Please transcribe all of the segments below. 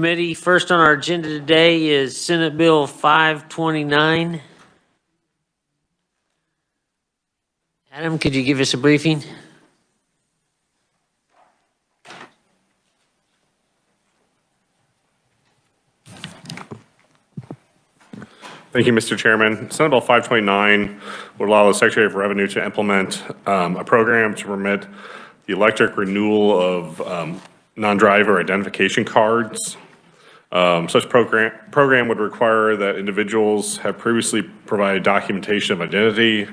Committee, first on our agenda today is Senate Bill 529. Adam, could you give us a briefing? Thank you, Mr. Chairman. Senate Bill 529 would allow the Secretary of Revenue to implement a program to permit the electric renewal of non-driver identification cards. Such program would require that individuals have previously provided documentation of identity,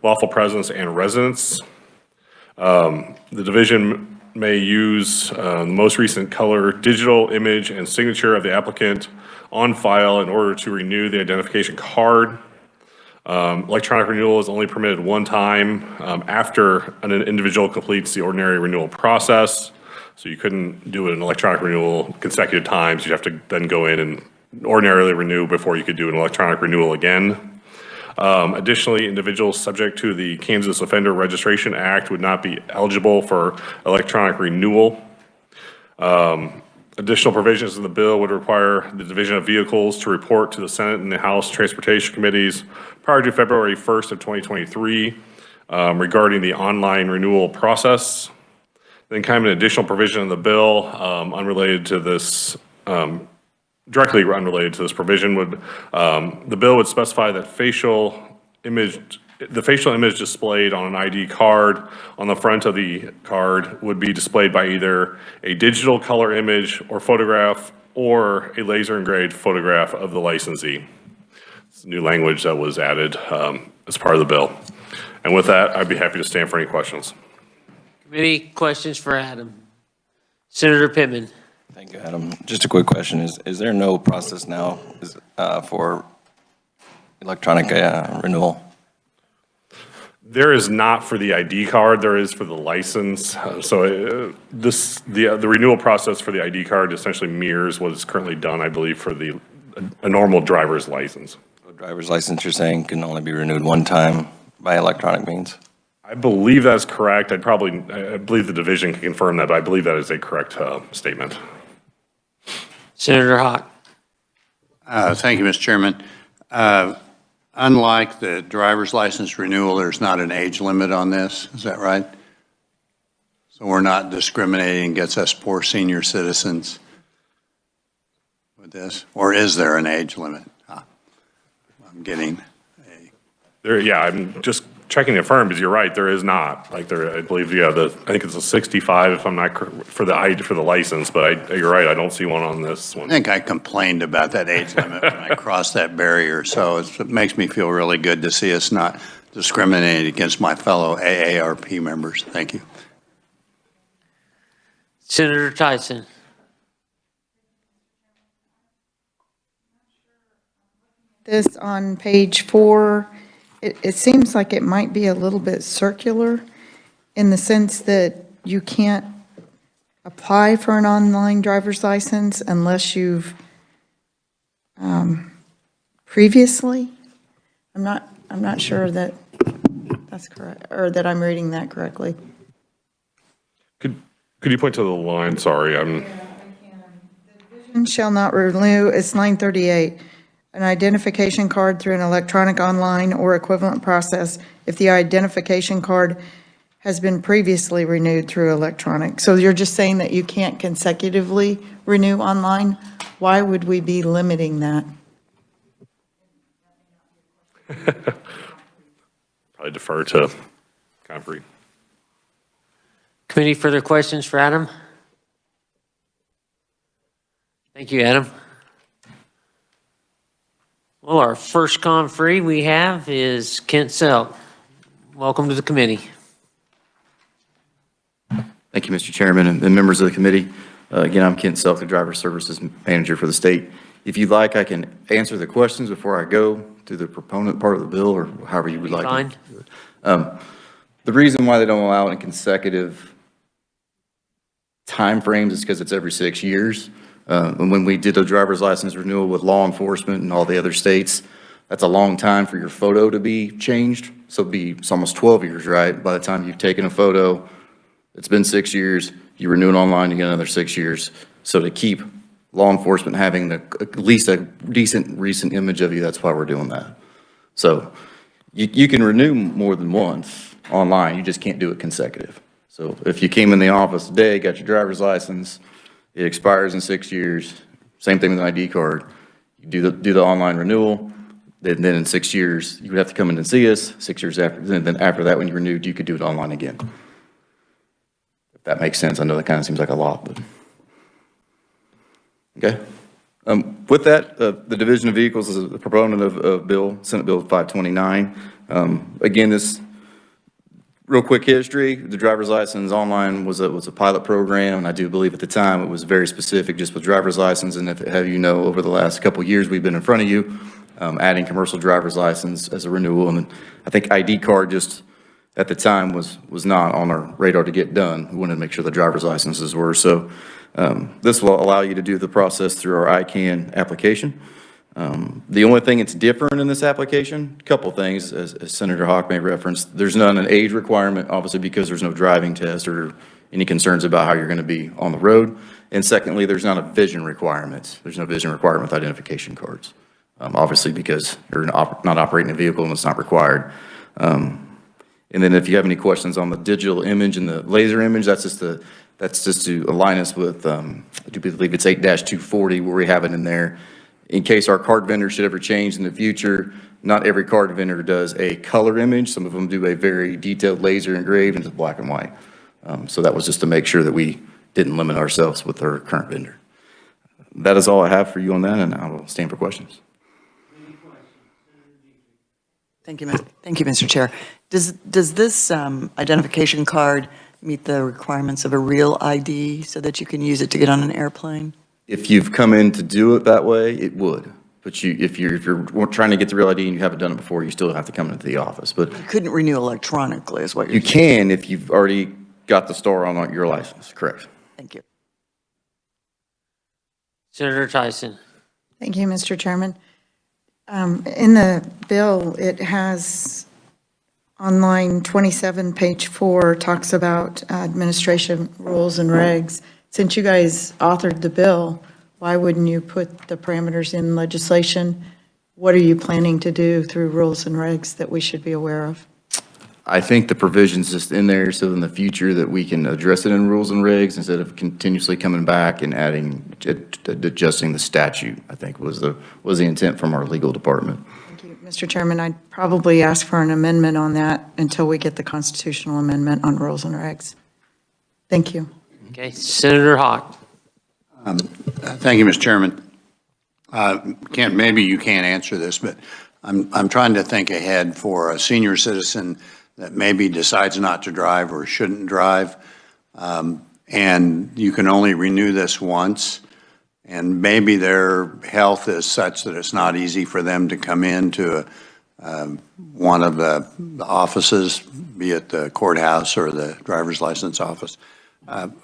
lawful presence, and residence. The division may use the most recent color, digital image, and signature of the applicant on file in order to renew the identification card. Electronic renewal is only permitted one time after an individual completes the ordinary renewal process. So you couldn't do an electronic renewal consecutive times. You'd have to then go in and ordinarily renew before you could do an electronic renewal again. Additionally, individuals subject to the Kansas Offender Registration Act would not be eligible for electronic renewal. Additional provisions in the bill would require the Division of Vehicles to report to the Senate and the House Transportation Committees prior to February 1st of 2023 regarding the online renewal process. Then kind of an additional provision in the bill unrelated to this, directly unrelated to this provision would, the bill would specify that the facial image displayed on an ID card on the front of the card would be displayed by either a digital color image or photograph or a laser engraved photograph of the licensee. It's new language that was added as part of the bill. And with that, I'd be happy to stand for any questions. Committee questions for Adam. Senator Pittman. Thank you, Adam. Just a quick question. Is there no process now for electronic renewal? There is not for the ID card. There is for the license. The renewal process for the ID card essentially mirrors what is currently done, I believe, for a normal driver's license. A driver's license, you're saying, can only be renewed one time by electronic means? I believe that's correct. I believe the division can confirm that, but I believe that is a correct statement. Senator Hawk. Thank you, Mr. Chairman. Unlike the driver's license renewal, there's not an age limit on this. Is that right? So we're not discriminating against us poor senior citizens with this? Or is there an age limit? I'm getting a... Yeah, I'm just checking to confirm, because you're right, there is not. Like I believe, yeah, I think it's a 65 if I'm not for the license, but you're right, I don't see one on this one. I think I complained about that age limit when I crossed that barrier, so it makes me feel really good to see us not discriminating against my fellow AARP members. Thank you. Senator Tyson. This on page 4, it seems like it might be a little bit circular in the sense that you can't apply for an online driver's license unless you've previously. I'm not sure that that's correct, or that I'm reading that correctly. Could you point to the line? Sorry, Yeah, I can. The division shall not renew, it's 938. An identification card through an electronic, online, or equivalent process if the identification card has been previously renewed through electronic. So you're just saying that you can't consecutively renew online? Why would we be limiting that? probably defer to Comfrey. Committee, further questions for Adam? Thank you, Adam. Well, our first conferee we have is Kent Selk. Welcome to the committee. Thank you, Mr. Chairman and members of the committee. Again, I'm Kent Selk, the Driver Services Manager for the state. If you'd like, I can answer the questions before I go to the proponent part of the bill, or however you would like. Fine. The reason why they don't allow it in consecutive time frames is because it's every 6 years. And when we did a driver's license renewal with law enforcement and all the other states, that's a long time for your photo to be changed. So it's almost 12 years, right? By the time you've taken a photo, it's been 6 years, you renew it online, you get another 6 years. So to keep law enforcement having at least a decent recent image of you, that's why we're doing that. So you can renew more than once online, you just can't do it consecutive. So if you came in the office today, got your driver's license, it expires in 6 years, same thing with an ID card. You do the online renewal, then in 6 years, you would have to come in and see us. 6 years after, then after that, when you renewed, you could do it online again. If that makes sense, I know that kind of seems like a lot, but. Okay. With that, the Division of Vehicles is a proponent of Senate Bill 529. Again, this real quick history, the driver's license online was a pilot program, and I do believe at the time it was very specific just with driver's license, and have you know, over the last couple of years, we've been in front of you, adding commercial driver's license as a renewal, and I think ID card just at the time was not on our radar to get done. We wanted to make sure the driver's licenses were, so this will allow you to do the process through our ICANN application. The only thing that's different in this application, a couple things, as Senator Hawk may reference, there's not an age requirement, obviously because there's no driving test or any concerns about how you're going to be on the road. And secondly, there's not a vision requirement. There's no vision requirement with identification cards, obviously because you're not operating a vehicle and it's not required. And then if you have any questions on the digital image and the laser image, that's just to align us with, I do believe it's 8-240 where we have it in there. In case our card vendor should ever change in the future, not every card vendor does a color image. Some of them do a very detailed laser engraved into black and white. So that was just to make sure that we didn't limit ourselves with our current vendor. That is all I have for you on that, and I will stand for questions. Thank you, Mr. Chair. Does this identification card meet the requirements of a real ID so that you can use it to get on an airplane? If you've come in to do it that way, it would. But if you're trying to get the real ID and you haven't done it before, you still have to come into the office. But You couldn't renew electronically is what you're you saying. can if you've already got the star on your license, correct? Thank you. Senator Tyson. Thank you, Mr. Chairman. In the bill, it has on line 27, page 4, talks about administration rules and regs. Since you guys authored the bill, why wouldn't you put the parameters in legislation? What are you planning to do through rules and regs that we should be aware of? I think the provision's just in there so in the future that we can address it in rules and regs instead of continuously coming back and adjusting the statute, I think was the intent from our legal department. Thank you, Mr. Chairman. I'd probably ask for an amendment on that until we get the constitutional amendment on rules and regs. Thank you. Okay, Senator Hawk. Thank you, Mr. Chairman. Maybe you can't answer this, but I'm trying to think ahead for a senior citizen that maybe decides not to drive or shouldn't drive, and you can only renew this once, and maybe their health is such that it's not easy for them to come into one of the offices, be it the courthouse or the driver's license office.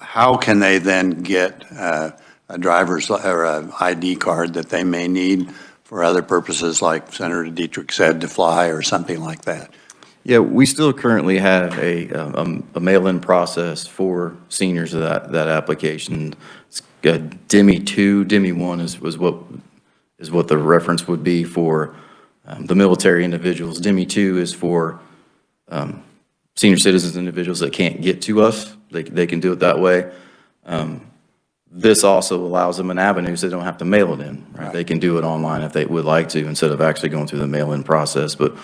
How can they then get a driver's or an ID card that they may need for other purposes, like Senator Dietrich said, to fly or something like that? Yeah, we still currently have a mail-in process for seniors of that application. It's DEMI 2, DEMI 1 is what the reference would be for the military individuals. DEMI 2 is for senior citizens, individuals that can't get to us. They can do it that way. This also allows them an avenue so they don't have to mail it in, right? They can do it online if they would like to instead of actually going through the mail-in process. But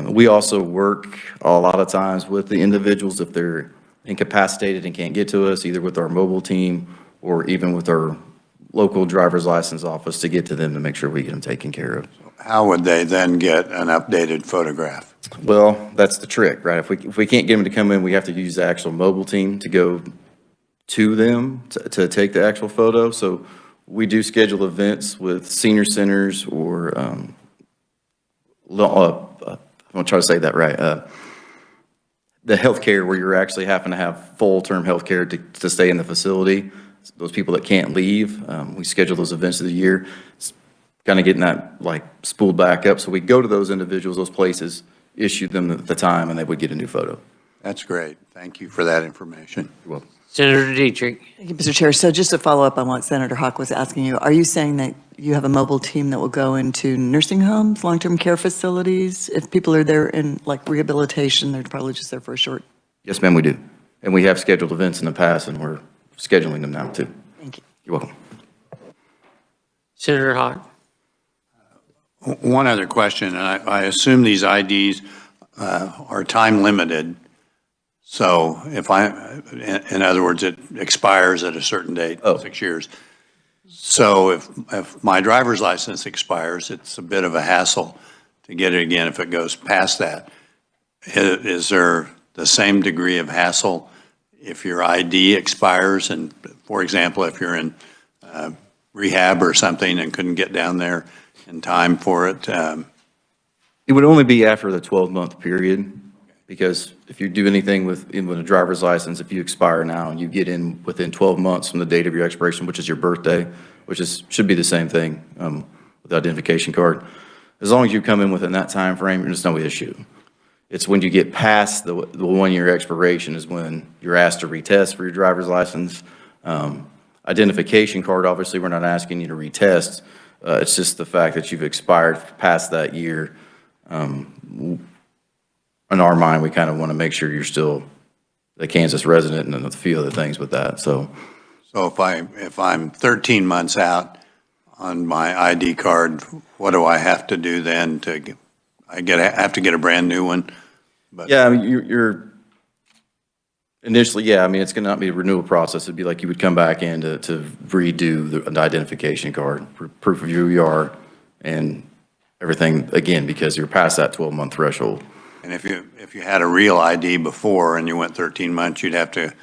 we also work a lot of times with the individuals if they're incapacitated and can't get to us, either with our mobile team or even with our local driver's license office to get to them to make sure we get them taken care of. How would they then get an updated photograph? Well, that's the trick, right? If we can't get them to come in, we have to use the actual mobile team to go to them to take the actual photo. So we do schedule events with senior centers or, I'm going to try to say that right, the healthcare where you're actually having to have full-term healthcare to stay in the facility. Those people that can't leave, we schedule those events of the year. It's kind of getting that like spooled back up. So we go to those individuals, those places, issue them at the time, and they would get a new photo. That's great. Thank you for that information. You're welcome. Senator Dietrich. Thank you, Mr. Chair. So just to follow up on what Senator Hawk was asking you, are you saying that you have a mobile team that will go into nursing homes, long-term care facilities? If people are there in like rehabilitation, they're probably just there for a short. Yes, ma'am, we do. And we have scheduled events in the past, and we're scheduling them now, too. Thank you. You're welcome. Senator Hawk. One other question, and I assume these IDs are time limited. So if in other words, it expires at a certain date, Oh. 6 years. So if my driver's license expires, it's a bit of a hassle to get it again if it goes past that. Is there the same degree of hassle if your ID expires? And for example, if you're in rehab or something and couldn't get down there in time for it? It would only be after the 12-month period, because if you do anything with a driver's license, if you expire now and you get in within 12 months from the date of your expiration, which is your birthday, should be the same thing with the identification card. As long as you come in within that time frame, there's no issue. It's when you get past the 1-year expiration is when you're asked to retest for your driver's license. Identification card, obviously, we're not asking you to retest. It's just the fact that you've expired past that year. In our mind, we kind of want to make sure you're still a Kansas resident and a few other things with that, so. So if I'm 13 months out on my ID card, what do I have to do then to have to get a brand new one? But Yeah, I mean, you're initially, yeah, I mean, it's going to not be a renewal process. It'd be like you would come back in to redo the identification card, proof of who you are and everything again, because you're past that 12-month threshold. And if you had a real ID before and you went 13 months, you'd have to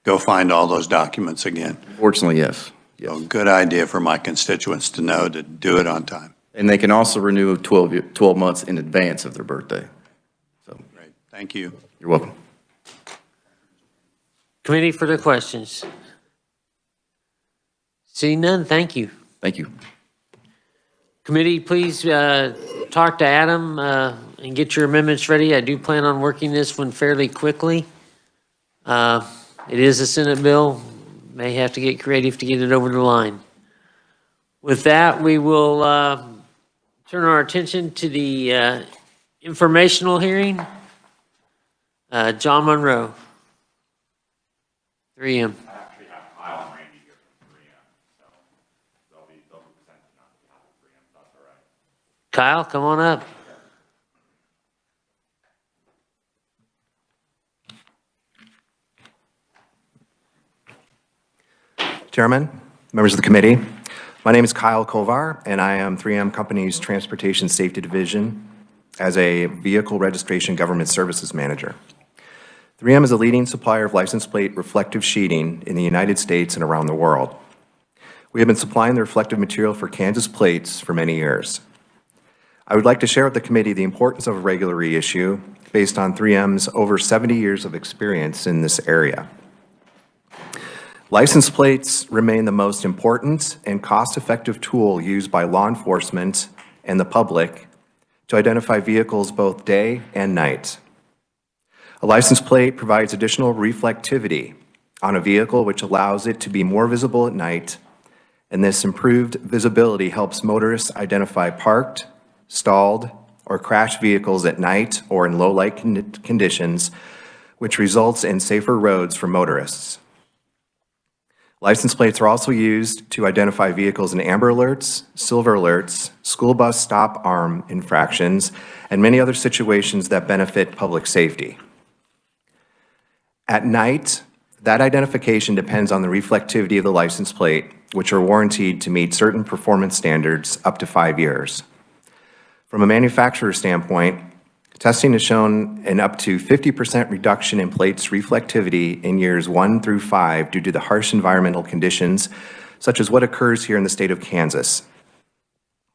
go find all those documents again. Fortunately, yes. So good idea for my constituents to know to do it on time. And they can also renew 12 months in advance of their birthday. So Great, thank you. you're welcome. Committee for the questions. Seeing none, thank you. Thank you. Committee, please talk to Adam and get your amendments ready. I do plan on working this one fairly quickly. It is a Senate bill. May have to get creative to get it over the line. With that, we will turn our attention to the informational hearing. John Monroe, 3M. Kyle, come on up. Chairman, members of the committee, my name is Kyle Kovar, and I am 3M Company's Transportation Safety Division as a Vehicle Registration Government Services Manager. 3M is a leading supplier of license plate reflective sheeting in the United States and around the world. We have been supplying the reflective material for Kansas plates for many years. I would like to share with the committee the importance of a regular reissue based on 3M's over 70 years of experience in this area. License plates remain the most important and cost-effective tool used by law enforcement and the public to identify vehicles both day and night. A license plate provides additional reflectivity on a vehicle, which allows it to be more visible at night, and this improved visibility helps motorists identify parked, stalled, or crashed vehicles at night or in low light conditions, which results in safer roads for motorists. License plates are also used to identify vehicles in amber alerts, silver alerts, school bus stop arm infractions, and many other situations that benefit public safety. At night, that identification depends on the reflectivity of the license plate, which are warranted to meet certain performance standards up to 5 years. From a manufacturer standpoint, testing has shown an up to 50% reduction in plates reflectivity in years 1 through 5 due to the harsh environmental conditions, such as what occurs here in the state of Kansas.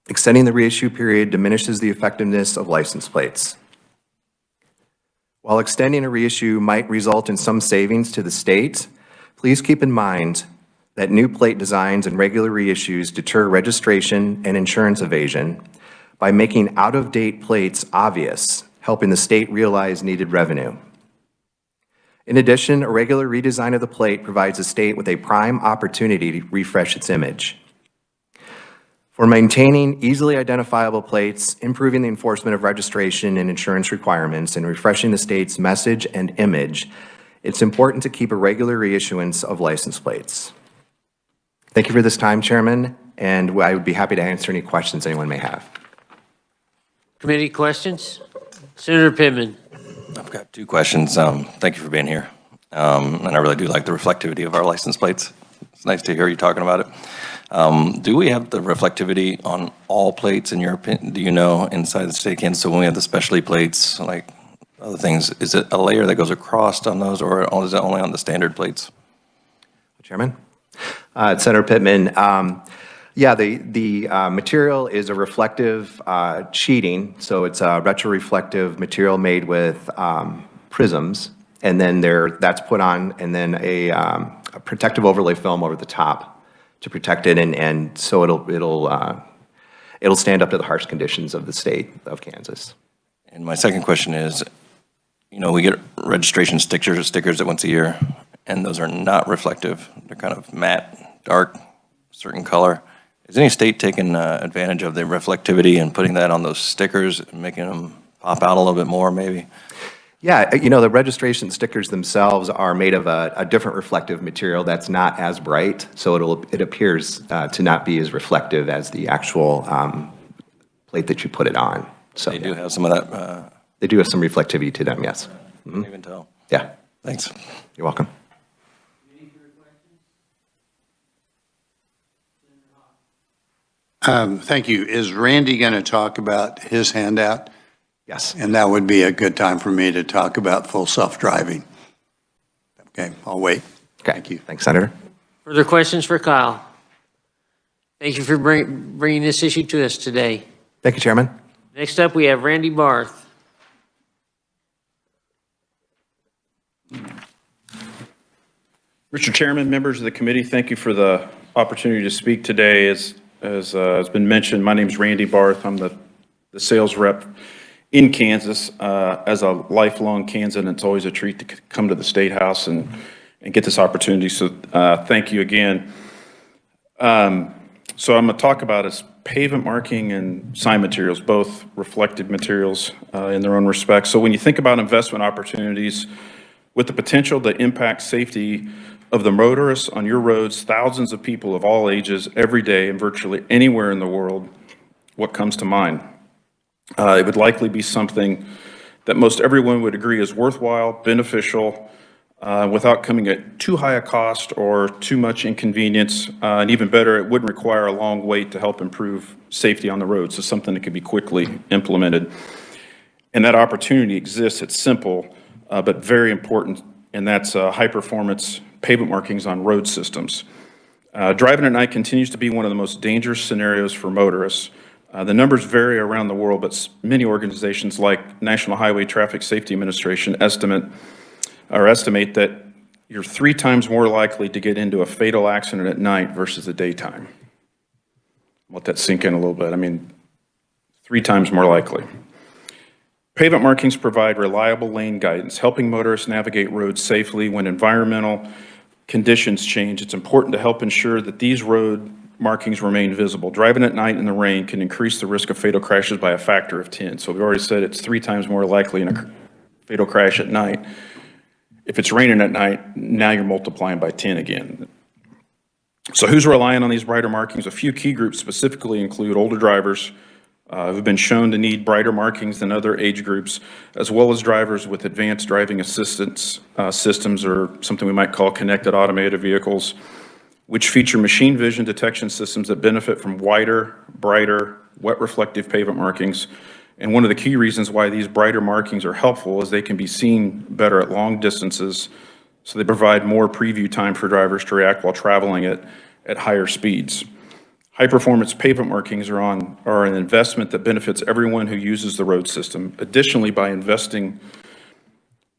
Extending the reissue period diminishes the effectiveness of license plates. While extending a reissue might result in some savings to the state, please keep in mind that new plate designs and regular reissues deter registration and insurance evasion by making out-of-date plates obvious, helping the state realize needed revenue. In addition, a regular redesign of the plate provides the state with a prime opportunity to refresh its image. For maintaining easily identifiable plates, improving the enforcement of registration and insurance requirements, and refreshing the state's message and image, it's important to keep a regular reissuance of license plates. Thank you for this time, Chairman, and I would be happy to answer any questions anyone may have. Committee questions? Senator Pittman. I've got two questions. Thank you for being here. And I really do like the reflectivity of our license plates. It's nice to hear you talking about it. Do we have the reflectivity on all plates in your opinion? Do you know inside the state of Kansas? So when we have the specialty plates, like other things, is it a layer that goes across on those, or is it only on the standard plates? Chairman? Senator Pittman, yeah, the material is a reflective sheeting, so it's a retroreflective material made with prisms, and then that's put on, and then a protective overlay film over the top to protect it, and so it'll stand up to the harsh conditions of the state of Kansas. And my second question is, you know, we get registration stickers that once a year, and those are not reflective. They're kind of matte, dark, certain color. Is any state taking advantage of the reflectivity and putting that on those stickers and making them pop out a little bit more, maybe? Yeah, you know, the registration stickers themselves are made of a different reflective material that's not as bright, so it appears to not be as reflective as the actual plate that you put it on. So They do have some of that. They do have some reflectivity to them, yes. I can't even tell. Yeah, Thanks. you're welcome. Thank you. Is Randy going to talk about his handout? Yes. And that would be a good time for me to talk about full self-driving. Okay, I'll wait. Okay. Thank you. Thanks, Senator. Further questions for Kyle? Thank you for bringing this issue to us today. Thank you, Chairman. Next up, we have Randy Barth. Mr. Chairman, members of the committee, thank you for the opportunity to speak today. As has been mentioned, my name is Randy Barth. I'm the sales rep in Kansas. As a lifelong Kansan, it's always a treat to come to the State House and get this opportunity. So thank you again. So I'm going to talk about is pavement marking and sign materials, both reflective materials in their own respect. So when you think about investment opportunities with the potential to impact safety of the motorists on your roads, thousands of people of all ages every day and virtually anywhere in the world, what comes to mind? It would likely be something that most everyone would agree is worthwhile, beneficial, without coming at too high a cost or too much inconvenience. And even better, it wouldn't require a long wait to help improve safety on the road. So something that could be quickly implemented. And that opportunity exists. It's simple, but very important, and that's high-performance pavement markings on road systems. Driving at night continues to be one of the most dangerous scenarios for motorists. The numbers vary around the world, but many organizations like National Highway Traffic Safety Administration estimate that you're 3 times more likely to get into a fatal accident at night versus the daytime. Let that sink in a little bit. I mean, 3 times more likely. Pavement markings provide reliable lane guidance, helping motorists navigate roads safely when environmental conditions change. It's important to help ensure that these road markings remain visible. Driving at night in the rain can increase the risk of fatal crashes by a factor of 10. So we've already said it's 3 times more likely in a fatal crash at night. If it's raining at night, now you're multiplying by 10 again. So who's relying on these brighter markings? A few key groups specifically include older drivers who've been shown to need brighter markings than other age groups, as well as drivers with advanced driving assistance systems, or something we might call connected automated vehicles, which feature machine vision detection systems that benefit from wider, brighter, wet reflective pavement markings. And one of the key reasons why these brighter markings are helpful is they can be seen better at long distances, so they provide more preview time for drivers to react while traveling at higher speeds. High-performance pavement markings are an investment that benefits everyone who uses the road system. Additionally, by investing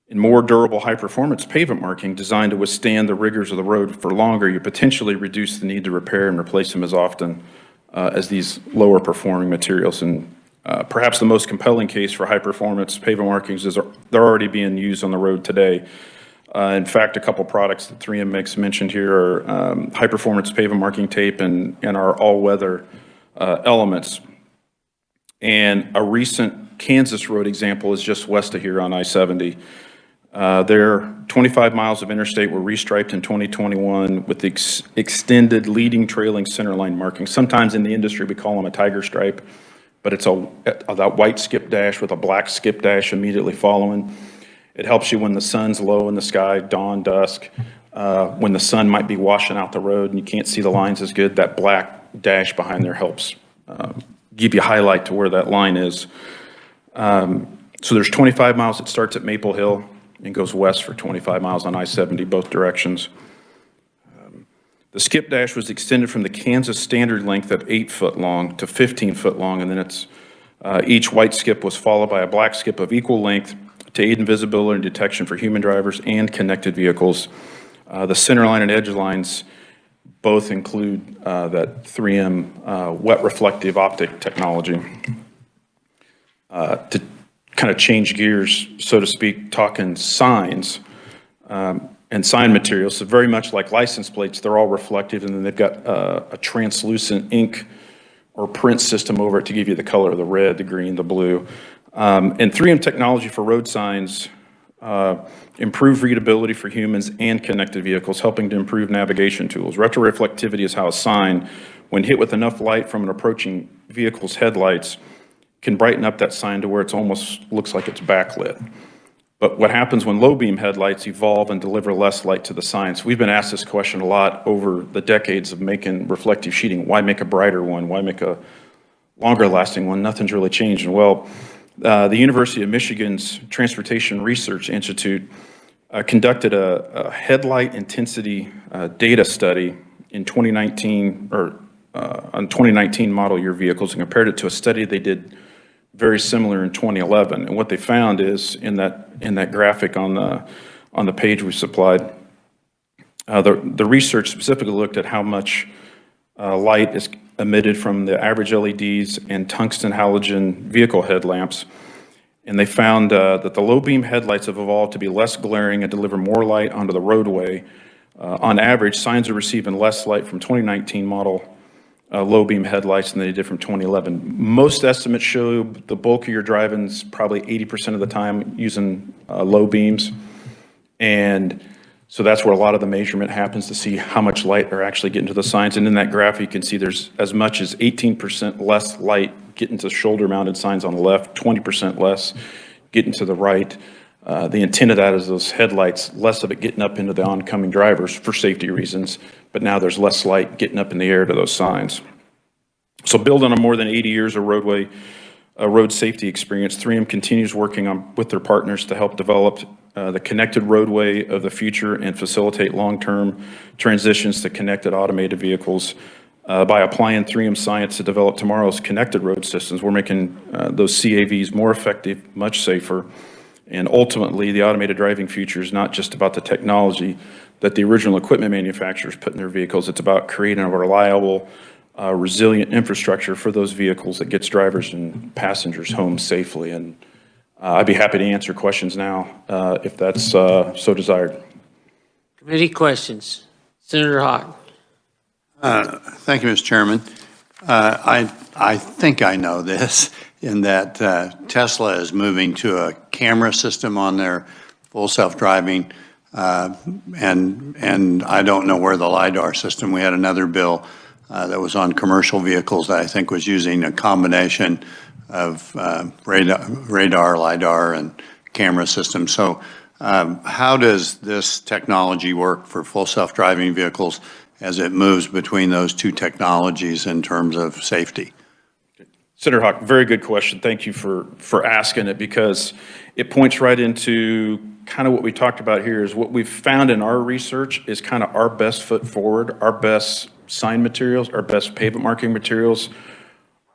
in more durable high-performance pavement marking designed to withstand the rigors of the road for longer, you potentially reduce the need to repair and replace them as often as these lower-performing materials. And perhaps the most compelling case for high-performance pavement markings is they're already being used on the road today. In fact, a couple products that 3M makes mentioned here are high-performance pavement marking tape and our all-weather elements. And a recent Kansas road example is just west of here on I-70. Their 25 miles of interstate were restriped in 2021 with extended leading trailing centerline marking. Sometimes in the industry we call them a tiger stripe, but it's that white skip dash with a black skip dash immediately following. It helps you when the sun's low in the sky, dawn, dusk, when the sun might be washing out the road and you can't see the lines as good. That black dash behind there helps give you highlight to where that line is. So there's 25 miles that starts at Maple Hill and goes west for 25 miles on I-70 both directions. The skip dash was extended from the Kansas standard length of 8 foot long to 15 foot long, and then each white skip was followed by a black skip of equal length to aid in visibility and detection for human drivers and connected vehicles. The center line and edge lines both include that 3M wet reflective optic technology. To kind of change gears, so to speak, talking signs and sign materials. So very much like license plates, they're all reflective, and then they've got a translucent ink or print system over it to give you the color of the red, the green, the blue. And 3M technology for road signs improve readability for humans and connected vehicles, helping to improve navigation tools. Retroreflectivity is how a sign, when hit with enough light from an approaching vehicle's headlights, can brighten up that sign to where it almost looks like it's backlit. But what happens when low beam headlights evolve and deliver less light to the sign? So we've been asked this question a lot over the decades of making reflective sheeting. Why make a brighter one? Why make a longer lasting one? Nothing's really changed. And well, the University of Michigan's Transportation Research Institute conducted a headlight intensity data study in 2019, on 2019 model year vehicles, and compared it to a study they did very similar in 2011. And what they found is in that graphic on the page we supplied, the research specifically looked at how much light is emitted from the average LEDs and tungsten halogen vehicle headlamps. And they found that the low beam headlights have evolved to be less glaring and deliver more light onto the roadway. On average, signs are receiving less light from 2019 model low beam headlights than they did from 2011. Most estimates show the bulk of your driving's probably 80% of the time using low beams. And so that's where a lot of the measurement happens to see how much light are actually getting to the signs. And in that graph, you can see there's as much as 18% less light getting to shoulder mounted signs on the left, 20% less getting to the right. The intent of that is those headlights, less of it getting up into the oncoming drivers for safety reasons, but now there's less light getting up in the air to those signs. So building on more than 80 years of road safety experience, 3M continues working with their partners to help develop the connected roadway of the future and facilitate long-term transitions to connected automated vehicles. By applying 3M science to develop tomorrow's connected road systems, we're making those CAVs more effective, much safer. And ultimately, the automated driving future is not just about the technology that the original equipment manufacturers put in their vehicles. It's about creating a reliable, resilient infrastructure for those vehicles that gets drivers and passengers home safely. And I'd be happy to answer questions now if that's so desired. Committee questions? Senator Hawk. Thank you, Mr. Chairman. I think I know this, in that Tesla is moving to a camera system on their full self-driving, and I don't know where the LiDAR system. We had another bill that was on commercial vehicles that I think was using a combination of radar, LiDAR, and camera system. So how does this technology work for full self-driving vehicles as it moves between those two technologies in terms of safety? Senator Hawk, very good question. Thank you for asking it, because it points right into kind of what we talked about here. Is what we've found in our research is kind of our best foot forward, our best sign materials, our best pavement marking materials,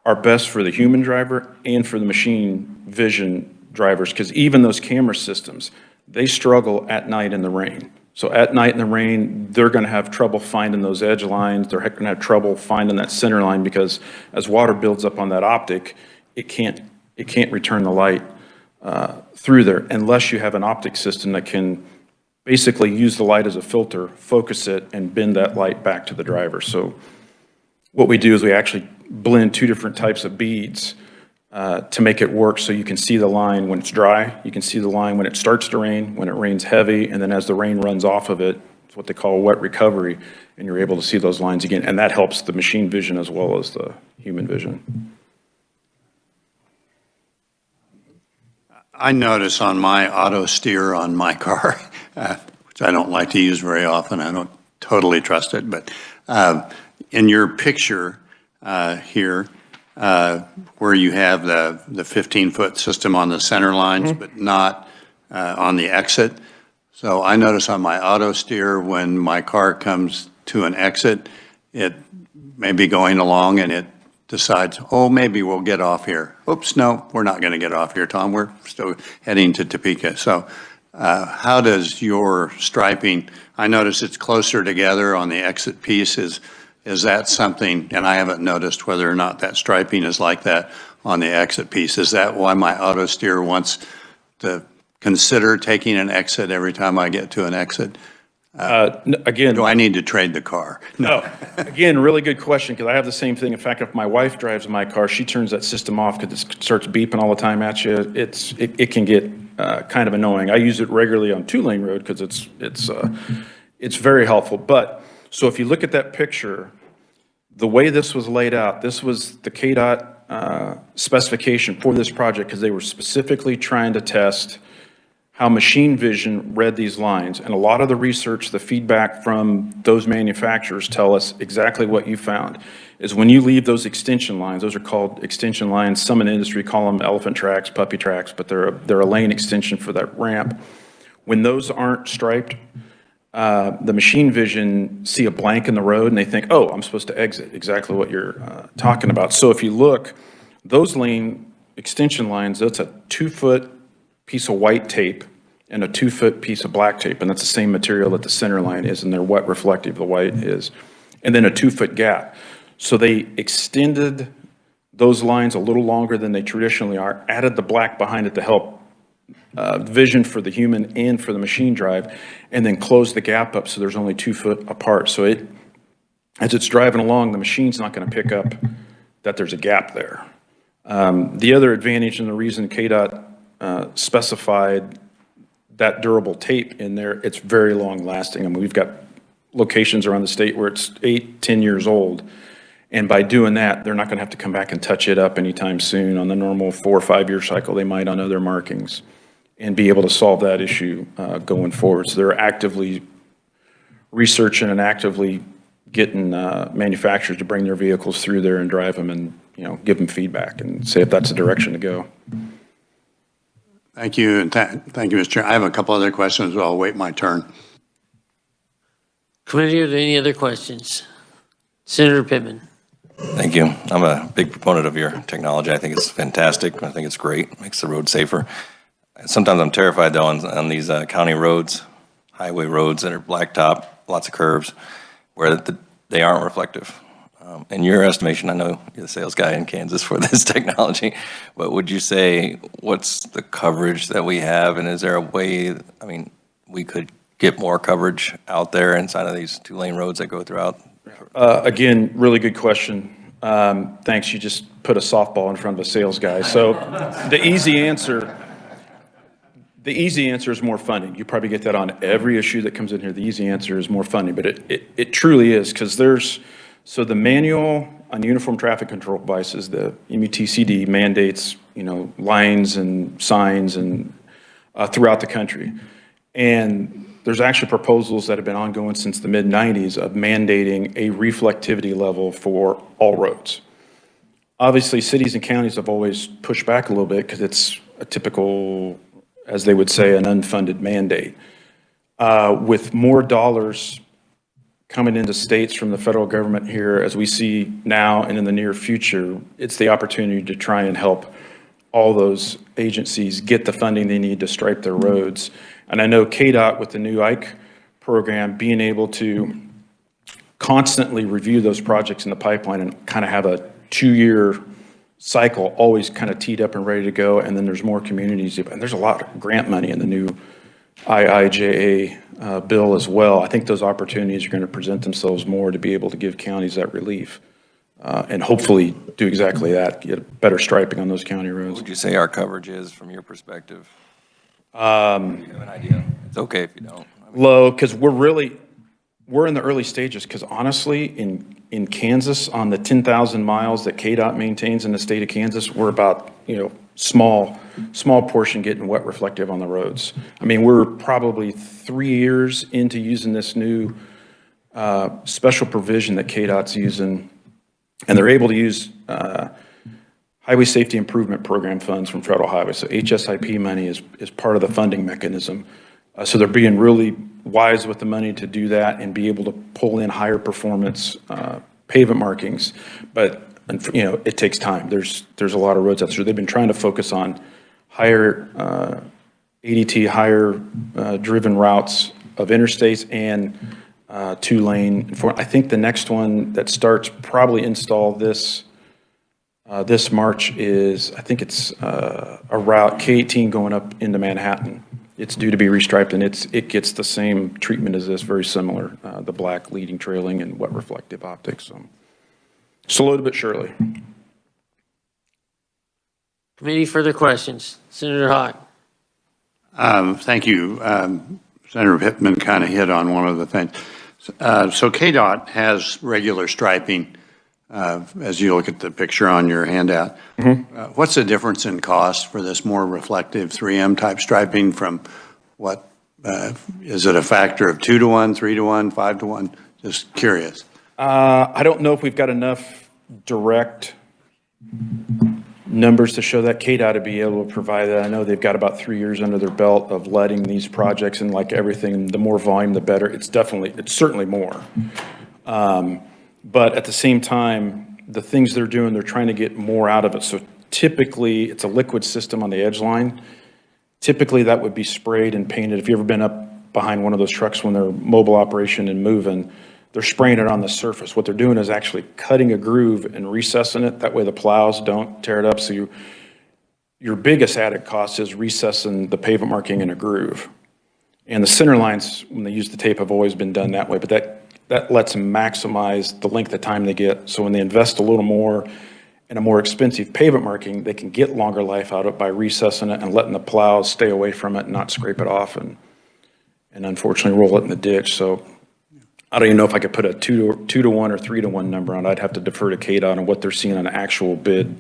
are best for the human driver and for the machine vision drivers, because even those camera systems, they struggle at night in the rain. So at night in the rain, they're going to have trouble finding those edge lines. They're going to have trouble finding that center line, because as water builds up on that optic, it can't return the light through there unless you have an optic system that can basically use the light as a filter, focus it, and bend that light back to the driver. So what we do is we actually blend two different types of beads to make it work so you can see the line when it's dry, you can see the line when it starts to rain, when it rains heavy, and then as the rain runs off of it, it's what they call wet recovery, and you're able to see those lines again, and that helps the machine vision as well as the human vision. I notice on my auto steer on my car, which I don't like to use very often, I don't totally trust it, but in your picture here, where you have the 15-foot system on the center lines, but not on the exit. So I notice on my auto steer, when my car comes to an exit, it may be going along and it decides, oh, maybe we'll get off here. Oops, no, we're not going to get off here, Tom. We're still heading to Topeka. So how does your striping, I notice it's closer together on the exit piece. Is that something, and I haven't noticed whether or not that striping is like that on the exit piece. Is that why my auto steer wants to consider taking an exit every time I get to an exit? Again, Do I need to trade the car? no. Again, really good question, because I have the same thing. In fact, if my wife drives my car, she turns that system off because it starts beeping all the time at you. It can get kind of annoying. I use it regularly on two-lane road because it's very helpful. But so if you look at that picture, the way this was laid out, this was the KDOT specification for this project because they were specifically trying to test how machine vision read these lines. And a lot of the research, the feedback from those manufacturers tell us exactly what you found, is when you leave those extension lines, those are called extension lines. Some in the industry call them elephant tracks, puppy tracks, but they're a lane extension for that ramp. When those aren't striped, the machine vision see a blank in the road and they think, oh, I'm supposed to exit, exactly what you're talking about. So if you look, those lane extension lines, that's a 2-foot piece of white tape and a 2-foot piece of black tape, and that's the same material that the center line is, and they're wet reflective, the white is, and then a 2-foot gap. So they extended those lines a little longer than they traditionally are, added the black behind it to help vision for the human and for the machine drive, and then closed the gap up so there's only 2 foot apart. So as it's driving along, the machine's not going to pick up that there's a gap there. The other advantage and the reason KDOT specified that durable tape in there, it's very long lasting. I mean, we've got locations around the state where it's 8-10 years old. And by doing that, they're not going to have to come back and touch it up anytime soon. On the normal 4 or 5 year cycle, they might on other markings and be able to solve that issue going forward. So they're actively researching and actively getting manufacturers to bring their vehicles through there and drive them and, you know, give them feedback and say if that's the direction to go. Thank you, and thank you, Mr. Chair. I have a couple other questions, but I'll wait my turn. Committee, are there any other questions? Senator Pittman. Thank you. I'm a big proponent of your technology. I think it's fantastic. I think it's great. It makes the road safer. Sometimes I'm terrified, though, on these county roads, highway roads that are blacktop, lots of curves, where they aren't reflective. In your estimation, I know you're the sales guy in Kansas for this technology, but would you say what's the coverage that we have, and is there a way, I mean, we could get more coverage out there inside of these 2-lane roads that go throughout? Again, really good question. Thanks, you just put a softball in front of a sales guy. So the easy answer is more funding. You probably get that on every issue that comes in here. The easy answer is more funding, but it truly is, because so the manual on uniform traffic control devices, the MUTCD mandates, you know, lines and signs and throughout the country. And there's actually proposals that have been ongoing since the mid-90s of mandating a reflectivity level for all roads. Obviously, cities and counties have always pushed back a little bit because it's a typical, as they would say, an unfunded mandate. With more dollars coming into states from the federal government here, as we see now and in the near future, it's the opportunity to try and help all those agencies get the funding they need to stripe their roads. And I know KDOT with the new IKE program being able to constantly review those projects in the pipeline and kind of have a 2-year cycle always kind of teed up and ready to go. And then there's more communities, and there's a lot of grant money in the new IIJA bill as well. I think those opportunities are going to present themselves more to be able to give counties that relief and hopefully do exactly that, get better striping on those county What roads. would you say our coverage is from your perspective? Do you have an idea? It's okay if you don't. Low, because we're in the early stages, because honestly, in Kansas, on the 10,000 miles that KDOT maintains in the state of Kansas, we're about, small portion getting wet reflective on the roads. I mean, we're probably 3 years into using this new special provision that KDOT's using, and they're able to use Highway Safety Improvement Program funds from federal highways. So HSIP money is part of the funding mechanism. So they're being really wise with the money to do that and be able to pull in higher performance pavement markings. But, it takes time. There's a lot of roads out there. They've been trying to focus on higher ADT, higher driven routes of interstates and 2-lane. I think the next one that starts probably install this March is, I think it's a route K18 going up into Manhattan. It's due to be restriped, and it gets the same treatment as this, very similar, the black leading trailing and wet reflective optics. So slowly but surely. Committee, further questions? Senator Hawk. Thank you. Senator Pittman kind of hit on one of the things. So KDOT has regular striping, as you look at the picture on your handout. What's the difference in cost for this more reflective 3M type striping from what, is it a factor of 2 to 1, 3 to 1, 5 to 1? Just curious. I don't know if we've got enough direct numbers to show that KDOT to be able to provide that. I know they've got about 3 years under their belt of letting these projects, and like everything, the more volume, the better. It's certainly more. But at the same time, the things they're doing, they're trying to get more out of it. So typically, it's a liquid system on the edge line. Typically, that would be sprayed and painted. If you've ever been up behind one of those trucks when they're mobile operation and moving, they're spraying it on the surface. What they're doing is actually cutting a groove and recessing it. That way the plows don't tear it up. So your biggest added cost is recessing the pavement marking in a groove. And the center lines, when they use the tape, have always been done that way. But that lets them maximize the length of time they get. So when they invest a little more in a more expensive pavement marking, they can get longer life out of it by recessing it and letting the plows stay away from it and not scrape it off and unfortunately roll it in the ditch. So I don't even know if I could put a 2 to 1 or 3 to 1 number on it. I'd have to defer to KDOT on what they're seeing on actual bid.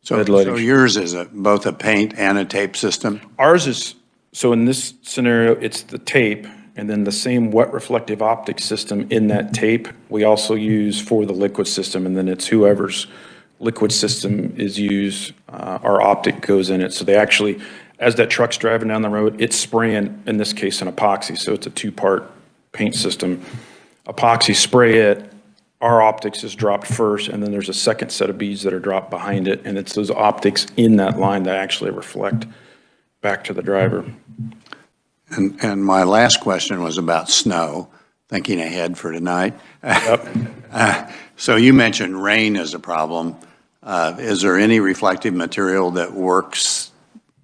So lighting. yours is both a paint and a tape system? Ours is, so in this scenario, it's the tape and then the same wet reflective optic system in that tape we also use for the liquid system, and then it's whoever's liquid system is used, our optic goes in it. So they actually, as that truck's driving down the road, it's spraying, in this case, an epoxy. So it's a 2-part paint system. Epoxy, spray it, our optics is dropped first, and then there's a second set of beads that are dropped behind it, and it's those optics in that line that actually reflect back to the driver. And my last question was about snow, thinking ahead for tonight. Yep. So you mentioned rain as a problem. Is there any reflective material that works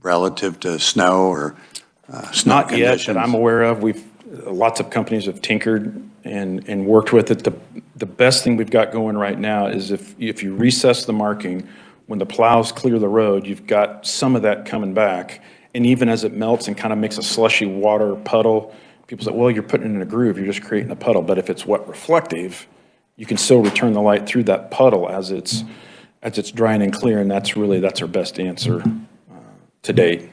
relative to snow or snow Not yet conditions? that I'm aware of. Lots of companies have tinkered and worked with it. The best thing we've got going right now is if you recess the marking, when the plows clear the road, you've got some of that coming back. And even as it melts and kind of makes a slushy water puddle, people say, well, you're putting it in a groove, you're just creating a puddle. But if it's wet reflective, you can still return the light through that puddle as it's drying and clear, and that's our best answer to date.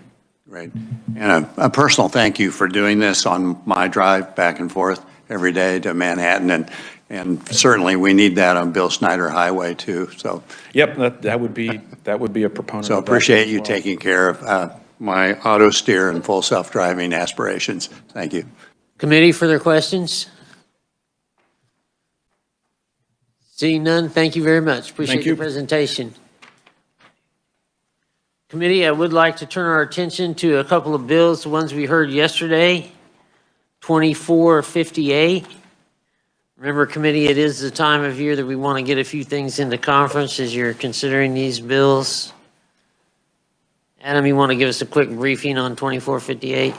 Great. And a personal thank you for doing this on my drive back and forth every day to Manhattan, and certainly we need that on Bill Snyder Highway too. So Yep, that would be a proponent. so of that appreciate as you well. taking care of my auto steer and full self-driving aspirations. Thank you. Committee, further questions? Seeing none, thank you very much. Appreciate your presentation. Committee, I would like to turn our attention to a couple of bills, the ones we heard yesterday, 2458. Remember, committee, it is the time of year that we want to get a few things into conference as you're considering these bills. Adam, you want to give us a quick briefing on 2458?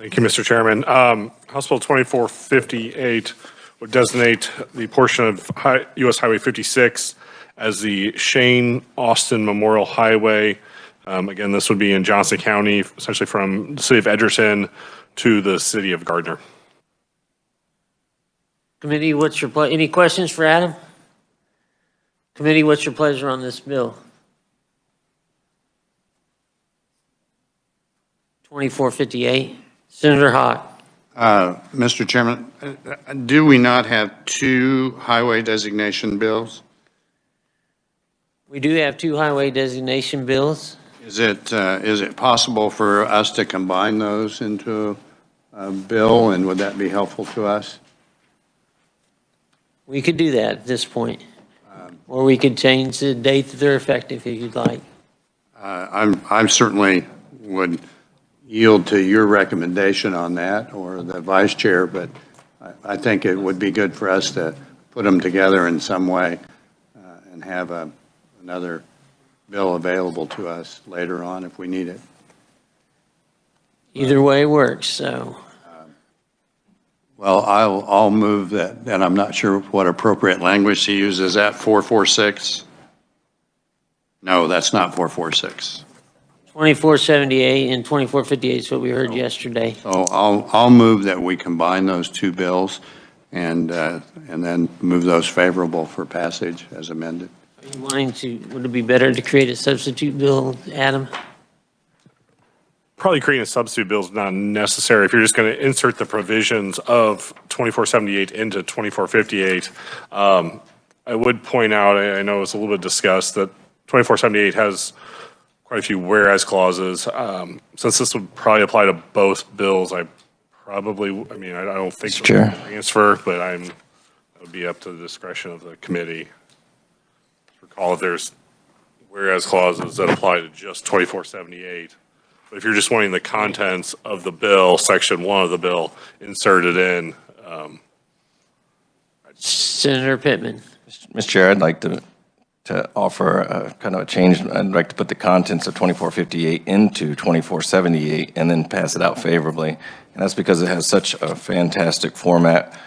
Thank you, Mr. Chairman. House Bill 2458 would designate the portion of US Highway 56 as the Shane Austin Memorial Highway. Again, this would be in Johnson County, essentially from the city of Edgerton to the city of Gardner. Committee, what's your, any questions for Adam? Committee, what's your pleasure on this bill? 2458. Senator Hawk. Mr. Chairman, do we not have two highway designation bills? We do have two highway designation bills. Is it possible for us to combine those into a bill, and would that be helpful to us? We could do that at this point. Or we could change the date that they're effective if you'd like. I certainly would yield to your recommendation on that, or the vice chair, but I think it would be good for us to put them together in some way and have another bill available to us later on if we need it. Either way works, so. Well, I'll move that, and I'm not sure what appropriate language to use. Is that 446? No, that's not 446. 2478 and 2458 is what we heard yesterday. So I'll move that we combine those two bills and then move those favorable for passage as amended. Are you wanting to, would it be better to create a substitute bill, Adam? Probably creating a substitute bill is not necessary if you're just going to insert the provisions of 2478 into 2458. I would point out, I know it's a little bit discussed, that 2478 has quite a few whereas clauses. Since this would probably apply to both bills, I don't think Mr. Chair. transfer, but it would be up to the discretion of the committee. Recall if there's whereas clauses that apply to just 2478. But if you're just wanting the contents of the bill, section 1 of the bill, inserted in. Senator Pittman. Mr. Chair, I'd like to offer a kind of a change. I'd like to put the contents of 2458 into 2478 and then pass it out favorably. And that's because it has such a fantastic format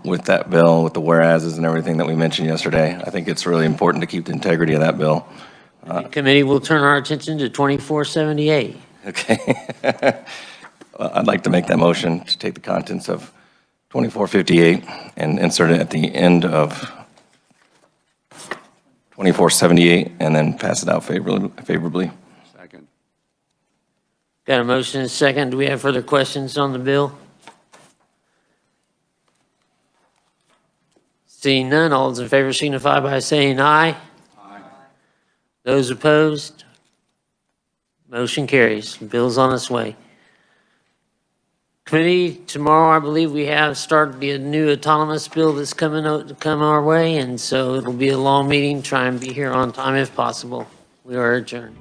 with that bill, with the whereases and everything that we mentioned yesterday. I think it's really important to keep the integrity of that bill. The committee will turn our attention to 2478. Okay. Well, I'd like to make that motion to take the contents of 2458 and insert it at the end of 2478 and then pass it out favorably. Second. Got a motion and a second. Do we have further questions on the bill? Seeing none, all those in favor signify by saying aye. Aye. Those opposed? Motion carries. Bill's on its way. Committee, tomorrow I believe we have started the new autonomous bill that's come our way, and so it'll be a long meeting. Try and be here on time if possible. We are adjourned.